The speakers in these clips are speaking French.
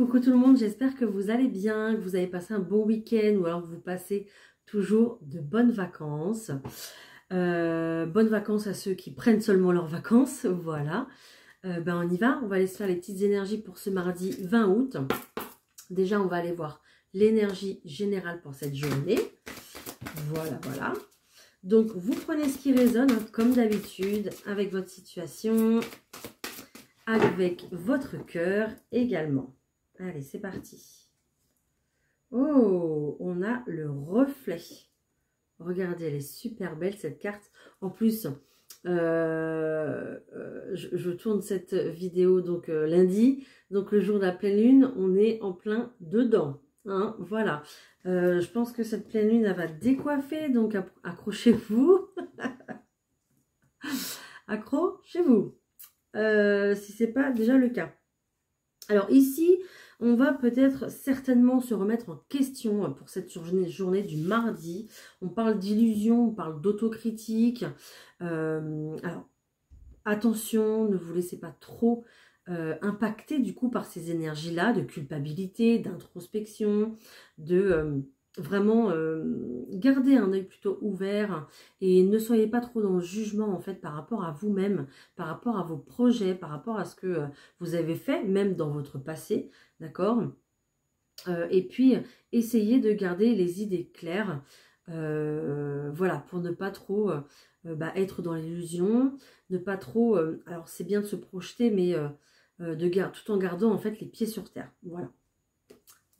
Coucou tout le monde, j'espère que vous allez bien, que vous avez passé un bon week-end ou alors que vous passez toujours de bonnes vacances. Bonnes vacances à ceux qui prennent seulement leurs vacances, voilà. On y va, on va aller se faire les petites énergies pour ce mardi 20 août. Déjà, on va aller voir l'énergie générale pour cette journée. Voilà, voilà. Donc, vous prenez ce qui résonne, hein, comme d'habitude, avec votre situation, avec votre cœur également. Allez, c'est parti. Oh, on a le reflet. Regardez, elle est super belle cette carte. En plus, je tourne cette vidéo donc lundi. Donc le jour de la pleine lune, on est en plein dedans. Hein, voilà. Je pense que cette pleine lune, elle va décoiffer. Donc accrochez-vous. Accrochez-vous. Si ce n'est pas déjà le cas. Alors ici, on va peut-être certainement se remettre en question pour cette journée du mardi. On parle d'illusion, on parle d'autocritique. Alors, attention, ne vous laissez pas trop impacter du coup par ces énergies-là de culpabilité, d'introspection, de vraiment garder un œil plutôt ouvert et ne soyez pas trop dans le jugement en fait par rapport à vous-même, par rapport à vos projets, par rapport à ce que vous avez fait, même dans votre passé, d'accord? Et puis, essayez de garder les idées claires, voilà, pour ne pas trop être dans l'illusion, ne pas trop... alors, c'est bien de se projeter, mais tout en gardant, en fait, les pieds sur terre. Voilà.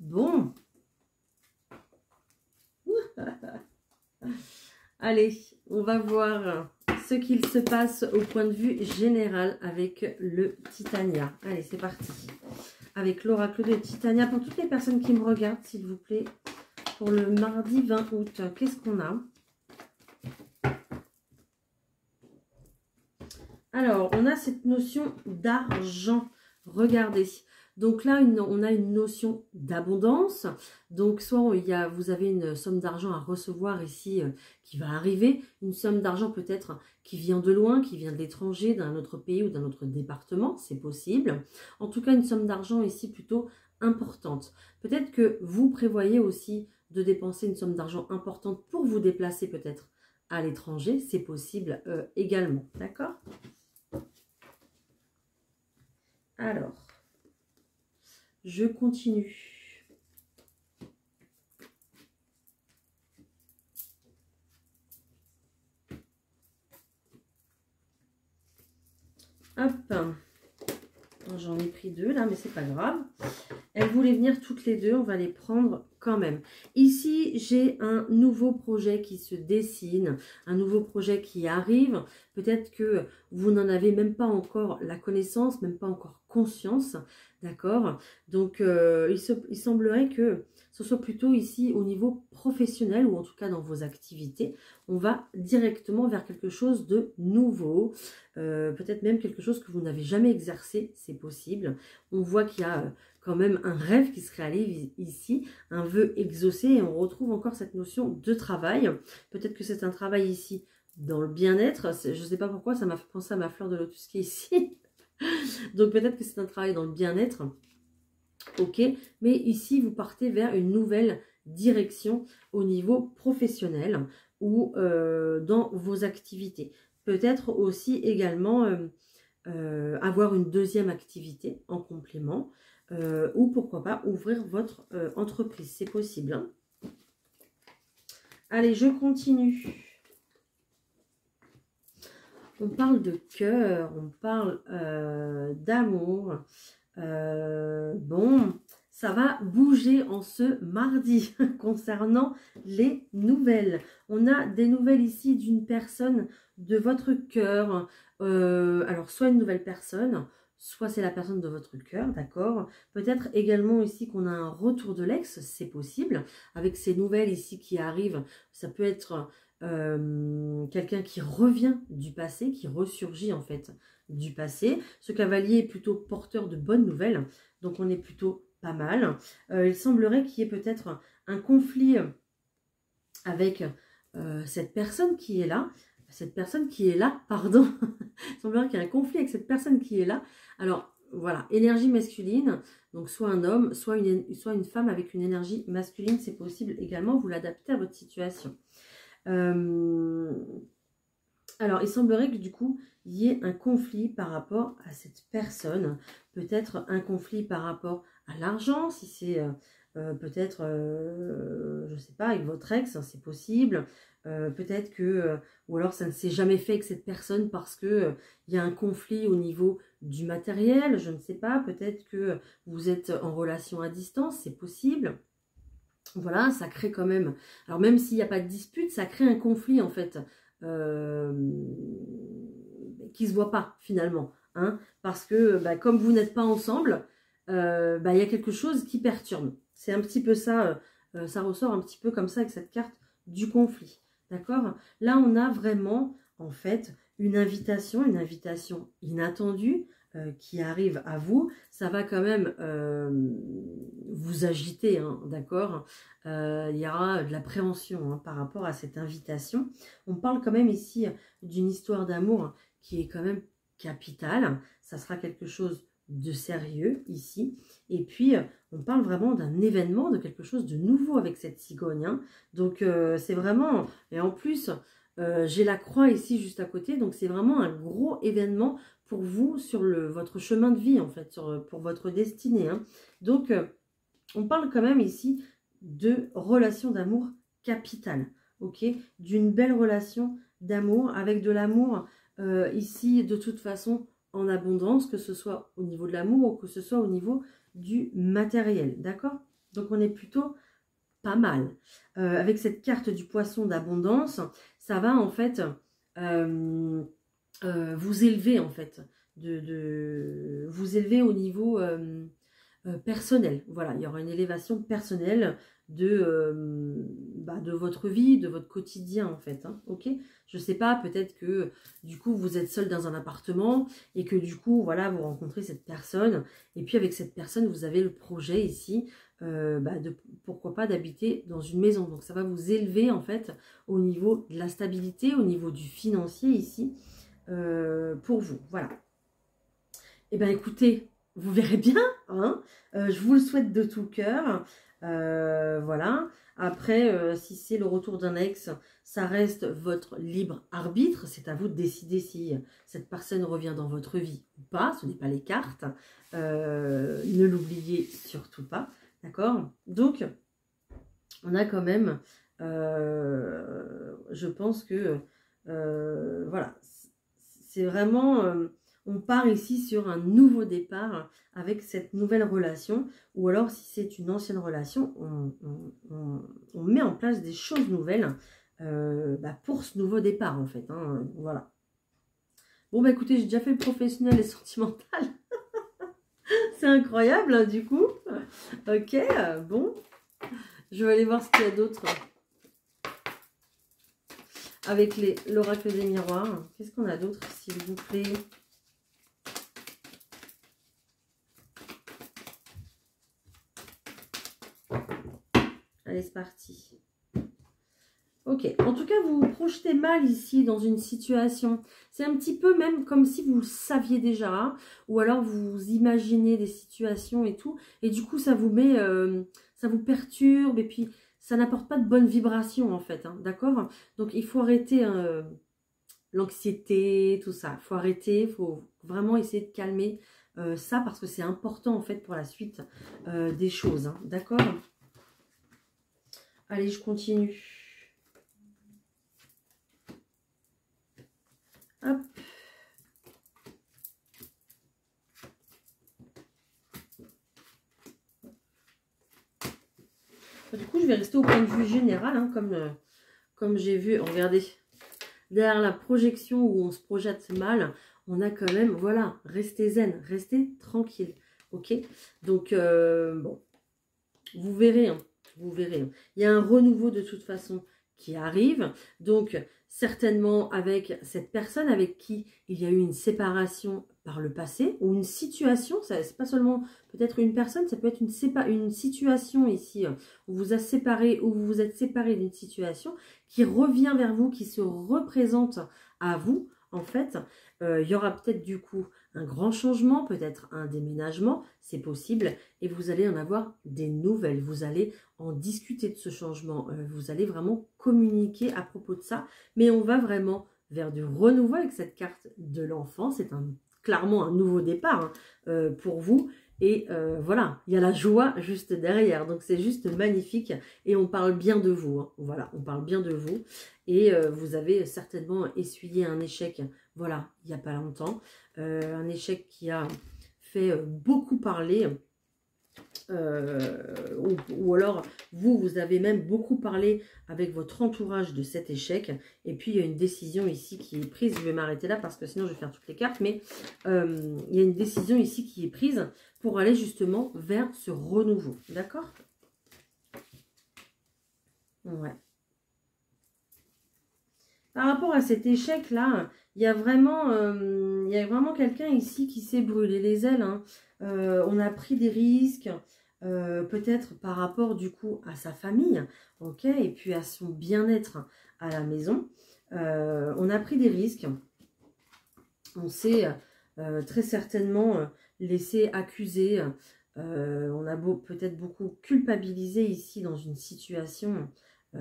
Bon. Allez, on va voir ce qu'il se passe au point de vue général avec le Titania. Allez, c'est parti. Avec l'oracle de Titania, pour toutes les personnes qui me regardent, s'il vous plaît, pour le mardi 20 août, qu'est-ce qu'on a? Alors, on a cette notion d'argent. Regardez. Donc là, on a une notion d'abondance. Donc, soit vous avez une somme d'argent à recevoir ici qui va arriver. Une somme d'argent peut-être qui vient de loin, qui vient de l'étranger, d'un autre pays ou d'un autre département. C'est possible. En tout cas, une somme d'argent ici plutôt importante. Peut-être que vous prévoyez aussi de dépenser une somme d'argent importante pour vous déplacer peut-être à l'étranger. C'est possible également. D'accord ? Alors, je continue. Hop. J'en ai pris deux là, mais c'est pas grave. Elles voulaient venir toutes les deux, on va les prendre quand même. Ici, j'ai un nouveau projet qui se dessine, un nouveau projet qui arrive. Peut-être que vous n'en avez même pas encore la connaissance, même pas encore conscience, d'accord? Donc, il semblerait que ce soit plutôt ici au niveau professionnel ou en tout cas dans vos activités. On va directement vers quelque chose de nouveau, peut-être même quelque chose que vous n'avez jamais exercé, c'est possible. On voit qu'il y a quand même un rêve qui se réalise ici, un vœu exaucé, et on retrouve encore cette notion de travail. Peut-être que c'est un travail ici dans le bien-être, je ne sais pas pourquoi, ça m'a fait penser à ma fleur de lotus qui est ici. Donc peut-être que c'est un travail dans le bien-être, ok, mais ici vous partez vers une nouvelle direction au niveau professionnel ou dans vos activités. Peut-être aussi également avoir une deuxième activité en complément. Ou pourquoi pas ouvrir votre entreprise, c'est possible. Hein. Allez, je continue. On parle de cœur, on parle d'amour. Bon, ça va bouger en ce mardi concernant les nouvelles. On a des nouvelles ici d'une personne de votre cœur. Alors, soit une nouvelle personne, soit c'est la personne de votre cœur, d'accord? Peut-être également ici qu'on a un retour de l'ex, c'est possible. Avec ces nouvelles ici qui arrivent, ça peut être quelqu'un qui revient du passé, qui ressurgit en fait du passé. Ce cavalier est plutôt porteur de bonnes nouvelles, donc on est plutôt pas mal. Il semblerait qu'il y ait peut-être un conflit avec cette personne qui est là. Pardon. Il semblerait qu'il y ait un conflit avec cette personne qui est là. Alors, voilà, énergie masculine, donc soit un homme, soit une femme avec une énergie masculine, c'est possible également, vous l'adaptez à votre situation. Alors, il semblerait que du coup, il y ait un conflit par rapport à cette personne. Peut-être un conflit par rapport à l'argent, si c'est peut-être, je ne sais pas, avec votre ex, hein, c'est possible. Peut-être que, ou alors ça ne s'est jamais fait avec cette personne parce que il y a un conflit au niveau du matériel, je ne sais pas. Peut-être que vous êtes en relation à distance, c'est possible. Voilà, ça crée quand même... Alors même s'il n'y a pas de dispute, ça crée un conflit en fait. Euh, qui ne se voit pas finalement. Hein, parce que bah, comme vous n'êtes pas ensemble, bah, y a quelque chose qui perturbe. C'est un petit peu ça, ça ressort un petit peu comme ça avec cette carte du conflit. D'accord? Là, on a vraiment en fait une invitation inattendue qui arrive à vous. Ça va quand même vous agiter, hein, d'accord? Il y aura de l'appréhension par rapport à cette invitation. On parle quand même ici d'une histoire d'amour qui est quand même capitale. Ça sera quelque chose de sérieux ici. Et puis, on parle vraiment d'un événement, de quelque chose de nouveau avec cette cigogne. Hein. Donc, c'est vraiment... Et en plus, j'ai la croix ici juste à côté. Donc, c'est vraiment un gros événement pour vous sur votre chemin de vie, en fait, pour votre destinée. Hein. Donc, on parle quand même ici de relation d'amour capitale, ok, d'une belle relation d'amour, avec de l'amour ici de toute façon en abondance, que ce soit au niveau de l'amour ou que ce soit au niveau du matériel, d'accord? Donc on est plutôt pas mal. Avec cette carte du poisson d'abondance, ça va en fait vous élever en fait, vous élever au niveau... personnel. Voilà, il y aura une élévation personnelle de votre vie, de votre quotidien en fait. Hein, ok, je sais pas, peut-être que du coup vous êtes seul dans un appartement et que du coup voilà vous rencontrez cette personne et puis avec cette personne vous avez le projet ici pourquoi pas d'habiter dans une maison. Donc ça va vous élever en fait au niveau de la stabilité, au niveau du financier ici pour vous. Voilà. Et bien écoutez, vous verrez bien, hein, je vous le souhaite de tout cœur, voilà. Après, si c'est le retour d'un ex, ça reste votre libre arbitre, c'est à vous de décider si cette personne revient dans votre vie ou pas, ce n'est pas les cartes, ne l'oubliez surtout pas, d'accord? Donc, on a quand même, je pense que, voilà, c'est vraiment... on part ici sur un nouveau départ avec cette nouvelle relation. Ou alors, si c'est une ancienne relation, on met en place des choses nouvelles pour ce nouveau départ, en fait. Hein, voilà. Bon, bah écoutez, j'ai déjà fait le professionnel et sentimental. C'est incroyable, hein, du coup. Ok, bon. Je vais aller voir ce qu'il y a d'autre. Avec l'oracle des miroirs. Qu'est-ce qu'on a d'autre, s'il vous plaît ? Allez, c'est parti. Ok, en tout cas, vous vous projetez mal ici dans une situation. C'est un petit peu même comme si vous le saviez déjà, ou alors vous imaginez des situations et tout, et du coup, ça vous met, ça vous perturbe, et puis ça n'apporte pas de bonnes vibrations en fait, hein, d'accord? Donc, il faut arrêter l'anxiété, tout ça. Il faut arrêter, il faut vraiment essayer de calmer ça, parce que c'est important en fait pour la suite des choses, hein, d'accord? Allez, je continue. Hop. Du coup, je vais rester au point de vue général, hein, comme j'ai vu. Regardez, derrière la projection où on se projette mal, on a quand même, voilà, restez zen, restez tranquille. Ok? Donc, bon, vous verrez, hein. Vous verrez. Il y a un renouveau de toute façon qui arrive. Donc, certainement avec cette personne avec qui il y a eu une séparation par le passé ou une situation. C'est pas seulement peut-être une personne, ça peut être une situation ici où vous a séparé, où vous vous êtes séparé d'une situation qui revient vers vous, qui se représente à vous. En fait, il y aura peut-être du coup un grand changement, peut-être un déménagement, c'est possible, et vous allez en avoir des nouvelles, vous allez en discuter de ce changement, vous allez vraiment communiquer à propos de ça, mais on va vraiment vers du renouveau avec cette carte de l'enfant, c'est clairement un nouveau départ hein, pour vous, et voilà, il y a la joie juste derrière, donc c'est juste magnifique, et on parle bien de vous, hein. Voilà, on parle bien de vous, et vous avez certainement essuyé un échec, voilà, il n'y a pas longtemps, un échec qui a fait beaucoup parler, ou alors vous avez même beaucoup parlé avec votre entourage de cet échec, et puis il y a une décision ici qui est prise, je vais m'arrêter là parce que sinon je vais faire toutes les cartes, mais il y a une décision ici qui est prise pour aller justement vers ce renouveau, d'accord? Ouais. Par rapport à cet échec-là, il y a vraiment quelqu'un ici qui s'est brûlé les ailes, hein. On a pris des risques, peut-être par rapport du coup à sa famille, ok, et puis à son bien-être à la maison. On a pris des risques, on s'est très certainement laissé accuser, on a peut-être beaucoup culpabilisé ici dans une situation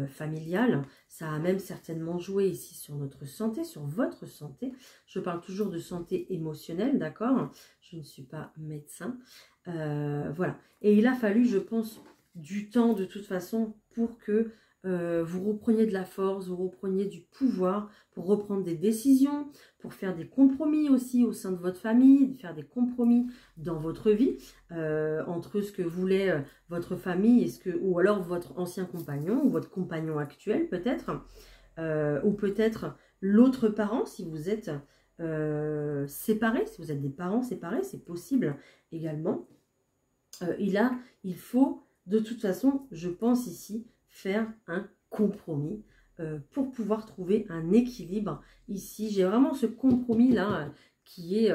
familiale. Ça a même certainement joué ici sur notre santé, sur votre santé. Je parle toujours de santé émotionnelle, d'accord? Je ne suis pas médecin. Voilà. Et il a fallu, je pense, du temps de toute façon pour que vous repreniez de la force, vous repreniez du pouvoir pour reprendre des décisions, pour faire des compromis aussi au sein de votre famille, faire des compromis dans votre vie, entre ce que voulait votre famille et ou alors votre ancien compagnon ou votre compagnon actuel peut-être, ou peut-être l'autre parent si vous êtes séparés, si vous êtes des parents séparés, c'est possible également. Il faut de toute façon, je pense ici, faire un compromis pour pouvoir trouver un équilibre. Ici, j'ai vraiment ce compromis-là qui est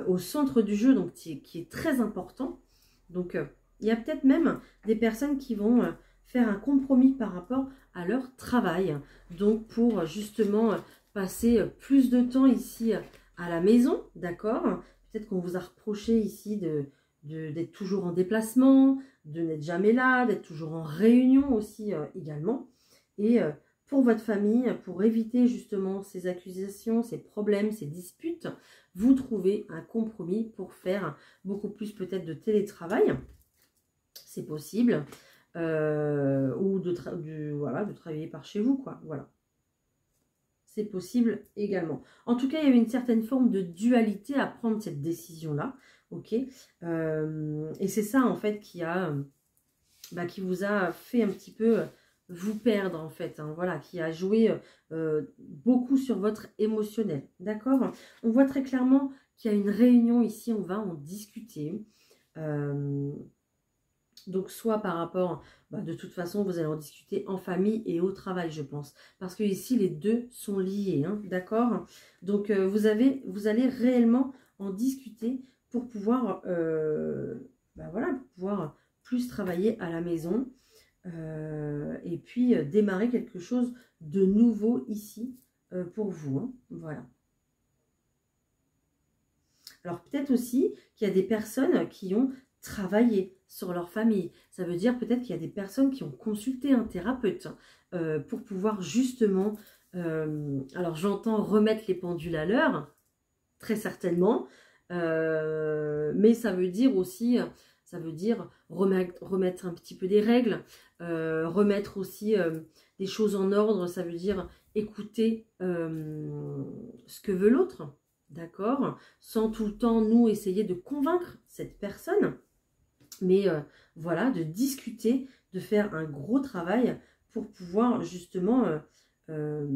au centre du jeu, donc qui est très important. Donc, il y a peut-être même des personnes qui vont faire un compromis par rapport à leur travail. Donc, pour justement passer plus de temps ici à la maison, d'accord? Peut-être qu'on vous a reproché ici d'être toujours en déplacement, de n'être jamais là, d'être toujours en réunion aussi également. Et pour votre famille, pour éviter justement ces accusations, ces problèmes, ces disputes, vous trouvez un compromis pour faire beaucoup plus peut-être de télétravail. C'est possible. Ou voilà, de travailler par chez vous, quoi. Voilà. C'est possible également. En tout cas, il y avait une certaine forme de dualité à prendre cette décision-là. Ok, et c'est ça en fait qui vous a fait un petit peu vous perdre en fait, hein, voilà, qui a joué beaucoup sur votre émotionnel, d'accord? On voit très clairement qu'il y a une réunion ici, on va en discuter, donc soit par rapport, de toute façon vous allez en discuter en famille et au travail je pense, parce que ici les deux sont liés, hein, d'accord? Donc vous allez réellement en discuter pour pouvoir, voilà, pour pouvoir plus travailler à la maison et puis démarrer quelque chose de nouveau ici pour vous, hein, voilà. Alors peut-être aussi qu'il y a des personnes qui ont travaillé sur leur famille. Ça veut dire peut-être qu'il y a des personnes qui ont consulté un thérapeute pour pouvoir justement, alors j'entends remettre les pendules à l'heure, très certainement, mais ça veut dire aussi, remettre un petit peu des règles, remettre aussi des choses en ordre, ça veut dire écouter ce que veut l'autre, d'accord, sans tout le temps nous essayer de convaincre cette personne, mais voilà, de discuter, de faire un gros travail pour pouvoir justement que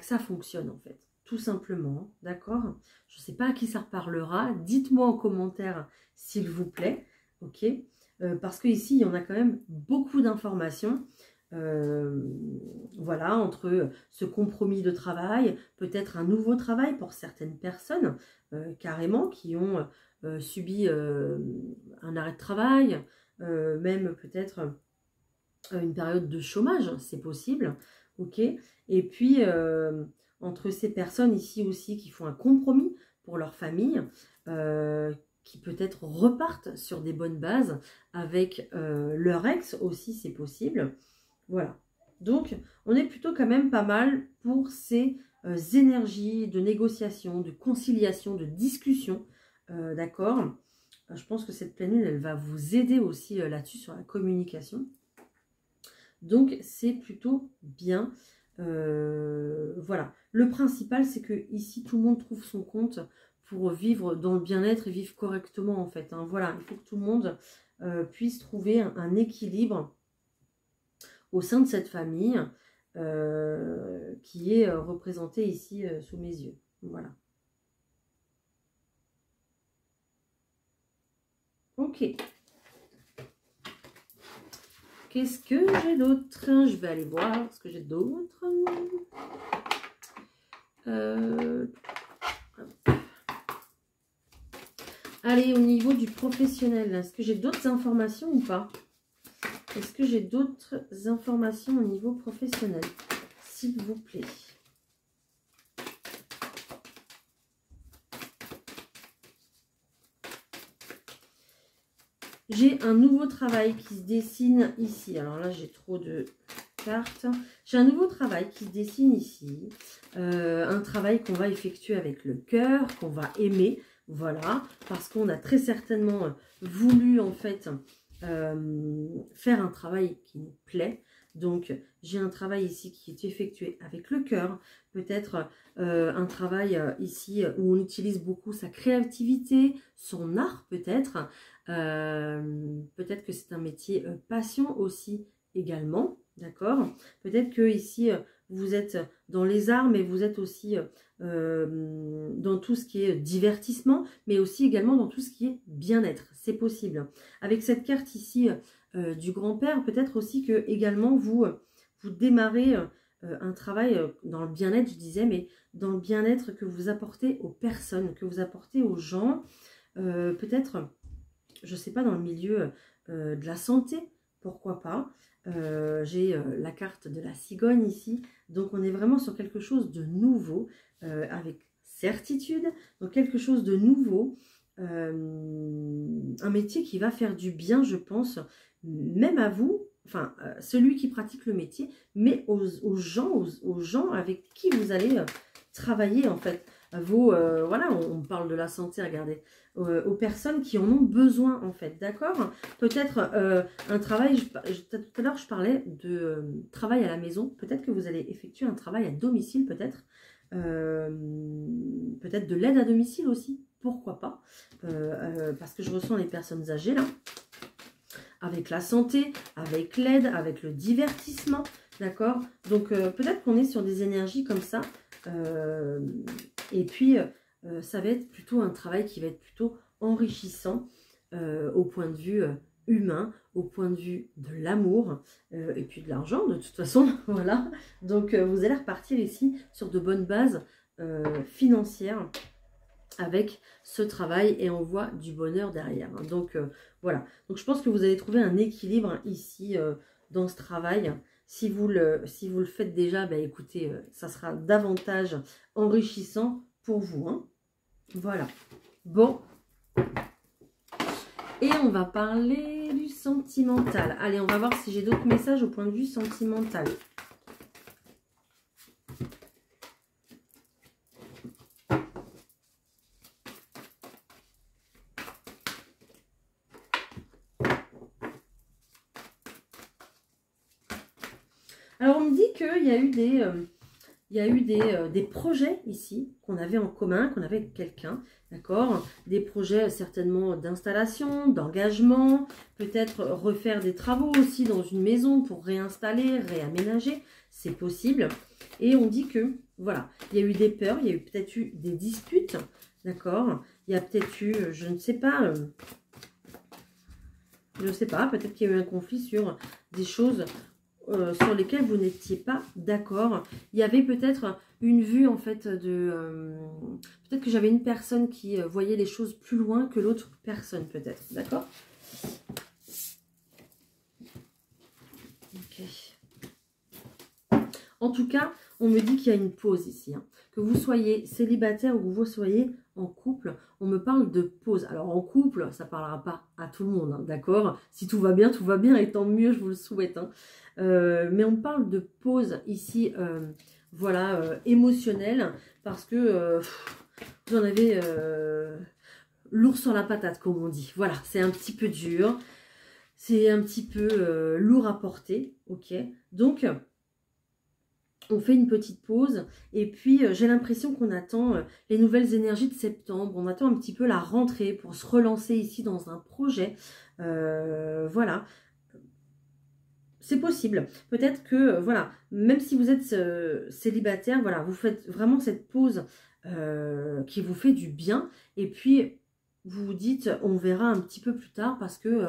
ça fonctionne en fait. Tout simplement, d'accord? Je ne sais pas à qui ça reparlera. Dites-moi en commentaire, s'il vous plaît, ok? Parce qu'ici, il y en a quand même beaucoup d'informations. Voilà, entre ce compromis de travail, peut-être un nouveau travail pour certaines personnes, carrément, qui ont subi un arrêt de travail, même peut-être une période de chômage, c'est possible, ok? Et puis, entre ces personnes ici aussi qui font un compromis pour leur famille, qui peut-être repartent sur des bonnes bases avec leur ex aussi, c'est possible. Voilà. Donc, on est plutôt quand même pas mal pour ces énergies de négociation, de conciliation, de discussion. D'accord? Je pense que cette pleine lune, elle va vous aider aussi là-dessus sur la communication. Donc, c'est plutôt bien. Voilà. Le principal, c'est que ici, tout le monde trouve son compte pour vivre dans le bien-être et vivre correctement, en fait. Hein. Voilà, il faut que tout le monde puisse trouver un équilibre au sein de cette famille qui est représentée ici sous mes yeux. Voilà. Ok. Qu'est-ce que j'ai d'autre? Je vais aller voir ce que j'ai d'autre. Allez, au niveau du professionnel, est-ce que j'ai d'autres informations ou pas? Est-ce que j'ai d'autres informations au niveau professionnel? S'il vous plaît. J'ai un nouveau travail qui se dessine ici. Alors là, j'ai trop de cartes. J'ai un nouveau travail qui se dessine ici. Un travail qu'on va effectuer avec le cœur, qu'on va aimer. Voilà, parce qu'on a très certainement voulu en fait faire un travail qui nous plaît. Donc, j'ai un travail ici qui est effectué avec le cœur. Peut-être un travail ici où on utilise beaucoup sa créativité, son art peut-être. Peut-être que c'est un métier passion aussi également. D'accord? Peut-être que ici, vous êtes dans les arts, mais vous êtes aussi dans tout ce qui est divertissement, mais aussi également dans tout ce qui est bien-être. C'est possible. Avec cette carte ici du grand-père, peut-être aussi que également vous démarrez un travail dans le bien-être, je disais, mais dans le bien-être que vous apportez aux personnes, que vous apportez aux gens. Peut-être, je ne sais pas, dans le milieu de la santé, pourquoi pas. J'ai la carte de la cigogne ici, donc on est vraiment sur quelque chose de nouveau, avec certitude, donc quelque chose de nouveau, un métier qui va faire du bien, je pense, même à vous, enfin, celui qui pratique le métier, mais aux gens avec qui vous allez travailler, en fait. Voilà, on parle de la santé, regardez, aux personnes qui en ont besoin, en fait, d'accord? Peut-être un travail, tout à l'heure, je parlais de travail à la maison, peut-être que vous allez effectuer un travail à domicile, peut-être de l'aide à domicile aussi, pourquoi pas, parce que je ressens les personnes âgées, là, avec la santé, avec l'aide, avec le divertissement, d'accord? Donc, peut-être qu'on est sur des énergies comme ça, et puis, ça va être plutôt un travail qui va être plutôt enrichissant au point de vue humain, au point de vue de l'amour et puis de l'argent de toute façon. Voilà. Donc, vous allez repartir ici sur de bonnes bases financières avec ce travail et on voit du bonheur derrière. Donc, voilà. Donc, je pense que vous allez trouver un équilibre ici dans ce travail. Si vous le faites déjà, ben, écoutez, ça sera davantage enrichissant pour vous. Hein. Voilà. Bon. Et on va parler du sentimental. Allez, on va voir si j'ai d'autres messages au point de vue sentimental. Alors, on me dit qu'il y a eu des projets ici qu'on avait en commun, qu'on avait avec quelqu'un, d'accord? Des projets certainement d'installation, d'engagement, peut-être refaire des travaux aussi dans une maison pour réinstaller, réaménager, c'est possible. Et on dit que, voilà, il y a eu des peurs, il y a eu peut-être eu des disputes, d'accord? Il y a peut-être eu, je ne sais pas, peut-être qu'il y a eu un conflit sur des choses sur lesquels vous n'étiez pas d'accord. Il y avait peut-être une vue en fait de... peut-être que j'avais une personne qui voyait les choses plus loin que l'autre personne peut-être. D'accord? Ok. En tout cas, on me dit qu'il y a une pause ici. Hein, que vous soyez célibataire ou que vous soyez en couple, on me parle de pause. Alors en couple, ça ne parlera pas à tout le monde, hein, d'accord? Si tout va bien, et tant mieux, je vous le souhaite. Hein. Mais on parle de pause ici, voilà, émotionnelle, parce que vous en avez lourd sur la patate, comme on dit. Voilà, c'est un petit peu dur, c'est un petit peu lourd à porter, ok? Donc, on fait une petite pause et puis j'ai l'impression qu'on attend les nouvelles énergies de septembre. On attend un petit peu la rentrée pour se relancer ici dans un projet. Voilà. C'est possible. Peut-être que, voilà, même si vous êtes célibataire, voilà, vous faites vraiment cette pause qui vous fait du bien. Et puis, vous vous dites, on verra un petit peu plus tard parce que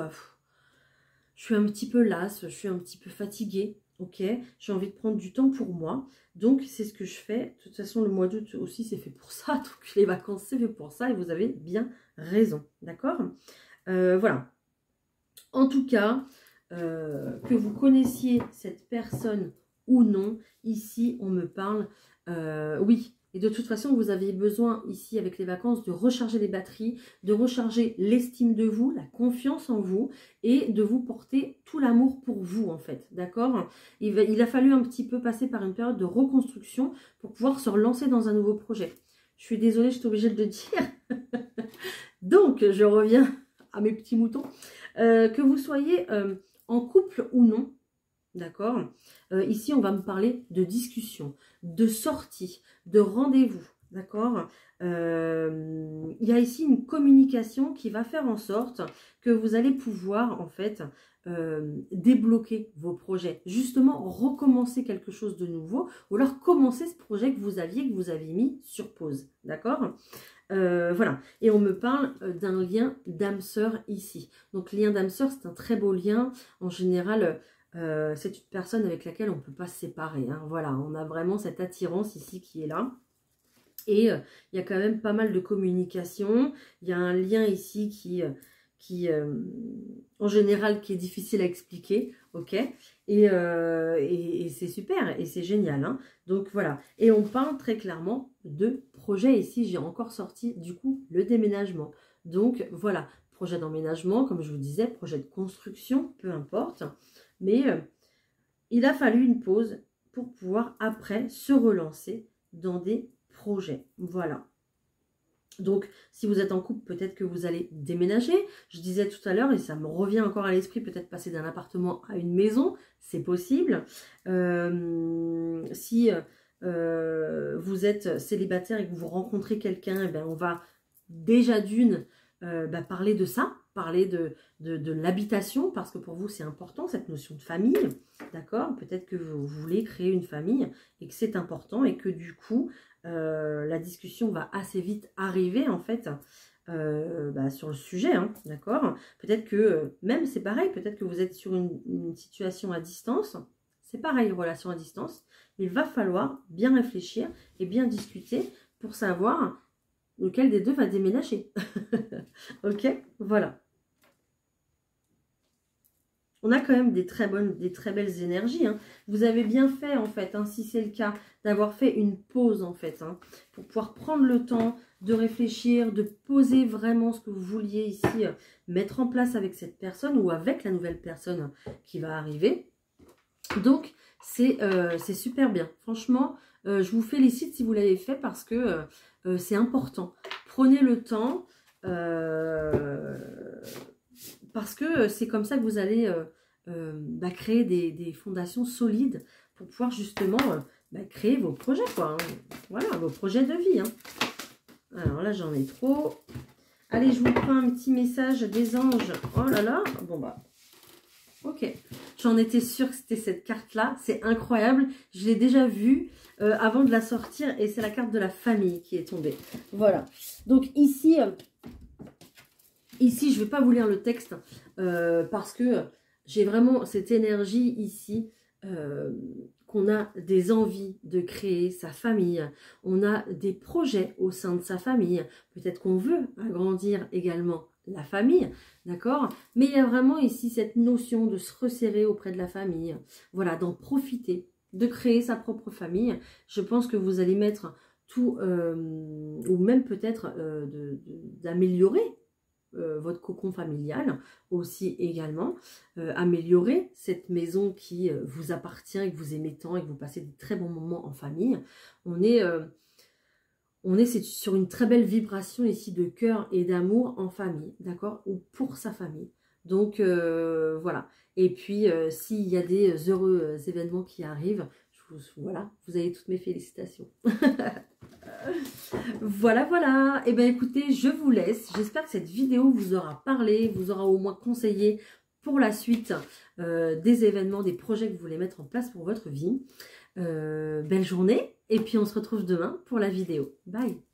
je suis un petit peu lasse, je suis un petit peu fatiguée. Ok, j'ai envie de prendre du temps pour moi. Donc, c'est ce que je fais. De toute façon, le mois d'août aussi, c'est fait pour ça. Donc, les vacances, c'est fait pour ça. Et vous avez bien raison. D'accord? Voilà. En tout cas, que vous connaissiez cette personne ou non, ici, on me parle, oui. Et de toute façon, vous avez besoin ici, avec les vacances, de recharger les batteries, de recharger l'estime de vous, la confiance en vous et de vous porter tout l'amour pour vous, en fait. D'accord? Il a fallu un petit peu passer par une période de reconstruction pour pouvoir se relancer dans un nouveau projet. Je suis désolée, je suis obligée de le dire. Donc, je reviens à mes petits moutons. Que vous soyez en couple ou non, d'accord? Ici, on va me parler de discussion, de sortie, de rendez-vous, d'accord? Il y a ici une communication qui va faire en sorte que vous allez pouvoir, en fait, débloquer vos projets. Justement, recommencer quelque chose de nouveau ou alors commencer ce projet que vous aviez mis sur pause, d'accord? Voilà, et on me parle d'un lien d'âme sœur ici. Donc, lien d'âme sœur, c'est un très beau lien. En général, c'est une personne avec laquelle on ne peut pas se séparer. Hein. Voilà, on a vraiment cette attirance ici qui est là. Et il y a quand même pas mal de communication. Il y a un lien ici qui en général, qui est difficile à expliquer, ok? Et c'est super, et c'est génial, hein? Donc voilà, et on parle très clairement de projet. Ici, j'ai encore sorti, du coup, le déménagement. Donc voilà, projet d'emménagement, comme je vous disais, projet de construction, peu importe. Mais il a fallu une pause pour pouvoir, après, se relancer dans des projets. Voilà. Donc, si vous êtes en couple, peut-être que vous allez déménager. Je disais tout à l'heure, et ça me revient encore à l'esprit, peut-être passer d'un appartement à une maison, c'est possible. Si vous êtes célibataire et que vous rencontrez quelqu'un, eh bien, on va déjà parler de ça, parler de l'habitation, parce que pour vous, c'est important, cette notion de famille, d'accord? Peut-être que vous voulez créer une famille et que c'est important et que du coup, la discussion va assez vite arriver en fait sur le sujet, hein, d'accord? Peut-être que, même c'est pareil, peut-être que vous êtes sur une situation à distance, c'est pareil, relation à distance, il va falloir bien réfléchir et bien discuter pour savoir lequel des deux va déménager. Ok, voilà. On a quand même des très belles énergies. Hein. Vous avez bien fait, en fait, hein, si c'est le cas, d'avoir fait une pause, en fait, hein, pour pouvoir prendre le temps de réfléchir, de poser vraiment ce que vous vouliez ici, mettre en place avec cette personne ou avec la nouvelle personne qui va arriver. Donc, c'est super bien. Franchement, je vous félicite si vous l'avez fait parce que c'est important. Prenez le temps parce que c'est comme ça que vous allez créer des fondations solides pour pouvoir justement créer vos projets, quoi. Hein. Voilà, vos projets de vie. Hein. Alors là, j'en ai trop. Allez, je vous prends un petit message des anges. Oh là là, bon bah, ok. J'en étais sûre que c'était cette carte-là. C'est incroyable. Je l'ai déjà vue avant de la sortir et c'est la carte de la famille qui est tombée. Voilà. Donc ici, je ne vais pas vous lire le texte parce que j'ai vraiment cette énergie ici qu'on a des envies de créer sa famille. On a des projets au sein de sa famille. Peut-être qu'on veut agrandir également la famille, d'accord? Mais il y a vraiment ici cette notion de se resserrer auprès de la famille. Voilà, d'en profiter, de créer sa propre famille. Je pense que vous allez mettre tout, ou même peut-être d'améliorer votre cocon familial aussi également, améliorer cette maison qui vous appartient et que vous aimez tant et que vous passez de très bons moments en famille. On est sur une très belle vibration ici de cœur et d'amour en famille, d'accord, ou pour sa famille. Donc voilà. Et puis s'il y a des heureux événements qui arrivent, voilà, vous avez toutes mes félicitations. Voilà, voilà. Et bien écoutez, je vous laisse. J'espère que cette vidéo vous aura parlé, vous aura au moins conseillé pour la suite des événements, des projets que vous voulez mettre en place pour votre vie. Belle journée et puis on se retrouve demain pour la vidéo. Bye!